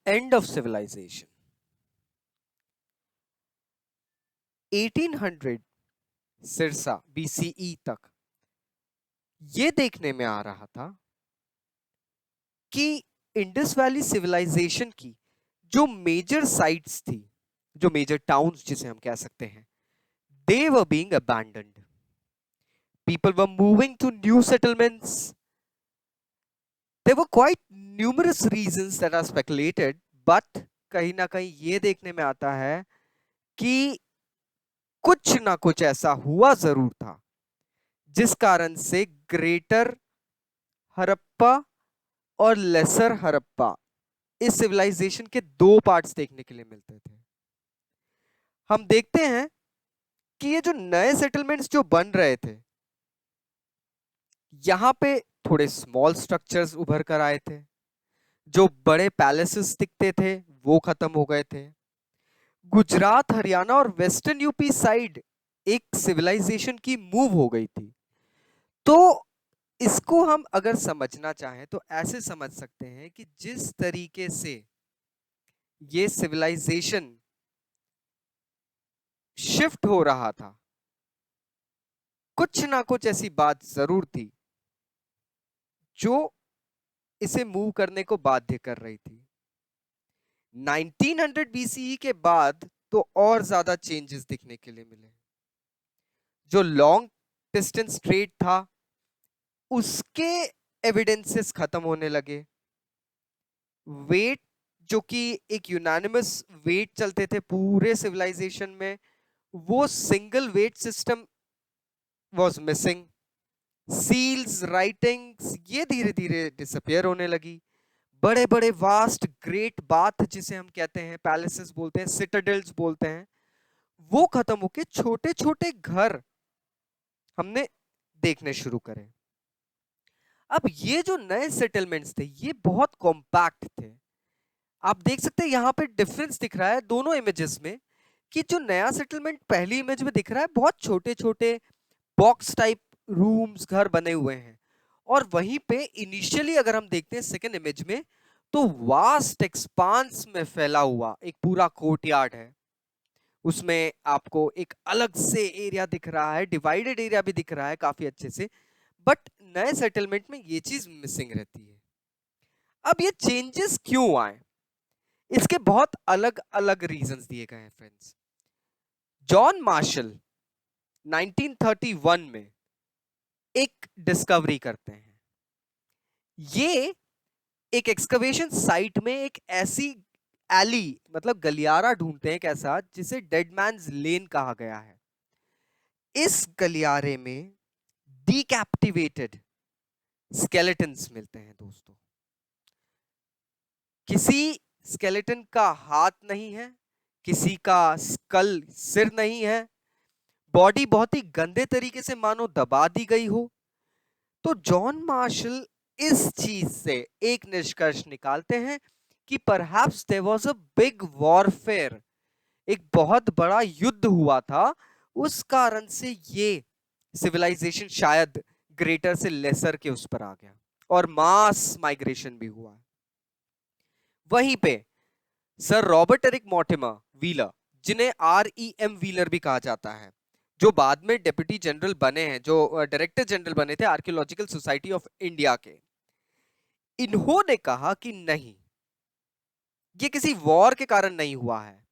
And of civilization 1800 circa BCE तक ये देखने में आ रहा था कि इंडस वैली सिविलाइजेशन की जो मेजर साइट्स थी, जो मेजर टाउन्स जिसे हम कह सकते हैं, they were being abandoned. People were moving to new settlements. There were quite numerous reasons that are speculated, but कहीं ना कहीं ये देखने में आता है कि कुछ ना कुछ ऐसा हुआ जरूर था जिस कारण से ग्रेटर हड़प्पा और लेसर हड़प्पा इस सिविलाइजेशन के दो पार्ट्स देखने के लिए मिलते थे। हम देखते हैं कि ये जो नए सेटलमेंट्स जो बन रहे थे, यहां पे थोड़े स्मॉल स्ट्रक्चर्स उभर कर आए थे। जो बड़े पैलेसेस दिखते थे वो खत्म हो गए थे। गुजरात, हरियाणा और वेस्टर्न यूपी साइड एक सिविलाइजेशन की मूव हो गई थी। तो इसको हम अगर समझना चाहें तो ऐसे समझ सकते हैं कि जिस तरीके से ये सिविलाइजेशन शिफ्ट हो रहा था, कुछ ना कुछ ऐसी बात जरूर थी जो इसे मूव करने को बाध्य कर रही थी। 1900 बीसीई के बाद तो और ज्यादा चेंजेस दिखने के लिए मिले। जो लॉन्ग डिस्टेंस ट्रेड था उसके एविडेंसेस खत्म होने लगे। वेट, जो कि एक यूनानिमस वेट चलते थे पूरे सिविलाइजेशन में, वो single weight system was missing. Seals, writings ये धीरे धीरे डिसअपियर होने लगी। बड़े बड़े वास्ट ग्रेट बाथ जिसे हम कहते हैं, पैलेसेस बोलते हैं, सिटाडेल्स बोलते हैं, वो खत्म होके छोटे छोटे घर हमने देखने शुरू करे। अब ये जो नए सेटलमेंट्स थे ये बहुत कॉम्पैक्ट थे। आप देख सकते हैं यहां पे डिफरेंस दिख रहा है दोनों इमेजेस में, कि जो नया सेटलमेंट पहली इमेज में दिख रहा है बहुत छोटे छोटे बॉक्स टाइप रूम्स, घर बने हुए हैं, और वहीं पे इनिशियली अगर हम देखते हैं सेकेंड इमेज में, तो वास्ट एक्सपांस में फैला हुआ एक पूरा कोर्टयार्ड है। उसमें आपको एक अलग से एरिया दिख रहा है, डिवाइडेड एरिया भी दिख रहा है काफी अच्छे से। बट नए सेटलमेंट में ये चीज मिसिंग रहती है। अब ये चेंजेस क्यों आए, इसके बहुत अलग अलग रीजंस दिए गए हैं फ्रेंड्स। जॉन मार्शल 1931 में एक डिस्कवरी करते हैं। ये एक एक्सकवेशन साइट में एक ऐसी एली, मतलब गलियारा ढूंढते हैं एक ऐसा जिसे डेड मैन्स लेन कहा गया है। इस गलियारे में डिकैप्टिवेटेड स्केलेटन्स मिलते हैं दोस्तों। किसी स्केलेटन का हाथ नहीं है, किसी का स्कल, सिर नहीं है, बॉडी बहुत ही गंदे तरीके से मानो दबा दी गई हो। तो जॉन मार्शल इस चीज से एक निष्कर्ष निकालते हैं कि perhaps there was a big warfare, एक बहुत बड़ा युद्ध हुआ था, उस कारण से ये सिविलाइजेशन शायद ग्रेटर से लेसर के उस पर आ गया और मास माइग्रेशन भी हुआ। वहीं पे sir Robert Eric Mortimer Wheeler, जिन्हें REM व्हीलर भी कहा जाता है, जो बाद में डिप्टी जनरल बने हैं, जो डायरेक्टर जनरल बने थे आर्कियोलॉजिकल सोसाइटी ऑफ इंडिया के, इन्होंने कहा कि नहीं, ये किसी वॉर के कारण नहीं हुआ है।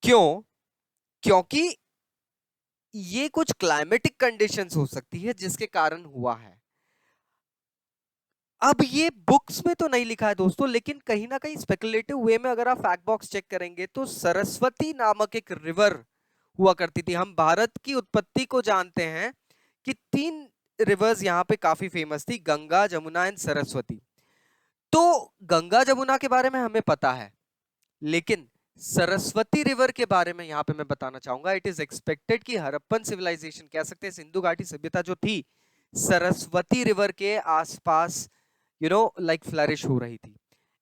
क्यों? क्योंकि ये कुछ क्लाइमेटिक कंडीशंस हो सकती है जिसके कारण हुआ है। अब ये बुक्स में तो नहीं लिखा है दोस्तों, लेकिन कहीं ना कहीं स्पेकुलेटिव वे में अगर आप फैक्ट बॉक्स चेक करेंगे तो सरस्वती नामक एक रिवर हुआ करती थी। हम भारत की उत्पत्ति को जानते हैं कि 3 रिवर्स यहाँ पे काफी फेमस थी, गंगा, जमुना एंड सरस्वती। तो गंगा जमुना के बारे में हमें पता है, लेकिन सरस्वती रिवर के बारे में यहाँ पे मैं बताना चाहूंगा। इट इज एक्सपेक्टेड कि हड़प्पन सिविलाइजेशन, कह सकते हैं सिंधु घाटी सभ्यता जो थी, सरस्वती रिवर के आसपास like flourish हो रही थी।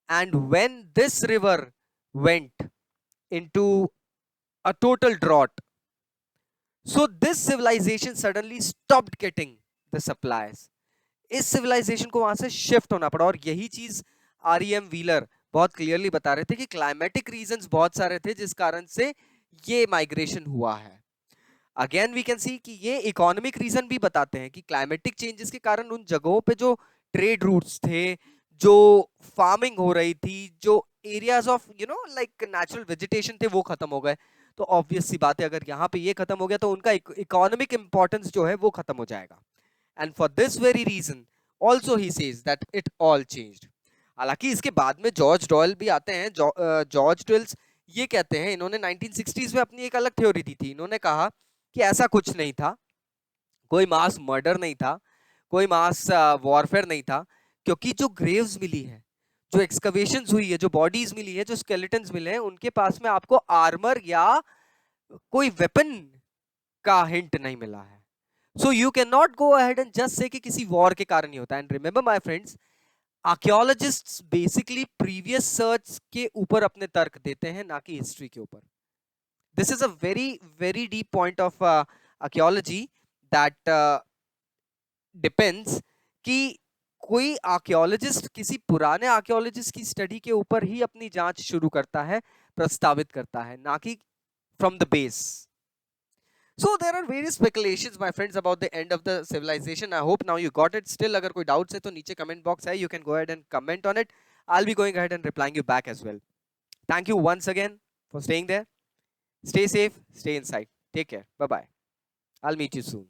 And when this river went into a total drought, so this civilization suddenly stopped getting the supplies. इस civilization को वहां से शिफ्ट होना पड़ा, और यही चीज REM व्हीलर बहुत क्लियरली बता रहे थे कि क्लाइमेटिक रीजंस बहुत सारे थे जिस कारण से ये माइग्रेशन हुआ है। अगेन वी कैन सी कि ये इकोनॉमिक रीजन भी बताते हैं कि क्लाइमेटिक चेंजेस के कारण उन जगहों पे जो ट्रेड रूट्स थे, जो फार्मिंग हो रही थी, जो areas of like natural vegetation थे वो खत्म हो गए। तो ऑब्वियस सी बात है अगर यहाँ पे ये खत्म हो गया तो उनका इकोनॉमिक इंपॉर्टेंस जो है वो खत्म हो जाएगा। And for this very reason also he says that it all changed. हालांकि इसके बाद में जॉर्ज डॉयल भी आते हैं। जॉर्ज डॉयल्स ये कहते हैं, इन्होंने 1960s में अपनी एक अलग थ्योरी दी थी। इन्होंने कहा कि ऐसा कुछ नहीं था, कोई मास मर्डर नहीं था, कोई मास वॉरफेयर नहीं था, क्योंकि जो ग्रेव्स मिली है, जो एक्सकवेशंस हुई है, जो बॉडीज मिली है, जो स्केलेटन्स मिले हैं, उनके पास में आपको आर्मर या कोई वेपन का हिंट नहीं मिला है। So you can not go ahead and just say कि किसी वॉर के कारण ही होता है। And remember my friends, archaeologists basically previous search के ऊपर अपने तर्क देते हैं, ना कि हिस्ट्री के ऊपर। This is a very very deep point of archaeology that depends कि कोई आर्कियोलॉजिस्ट किसी पुराने आर्कियोलॉजिस्ट की स्टडी के ऊपर ही अपनी जांच शुरू करता है, प्रस्तावित करता है, ना कि from the base. So there are various speculations, my friends, about the end of the civilization. I hope now you got it. Still, अगर कोई doubts है तो नीचे comment box है, you can go ahead and comment on it. I'll be going ahead and replying you back as well. Thank you once again for staying there. Stay safe, stay inside. Take care. Bye bye. I'll meet you soon.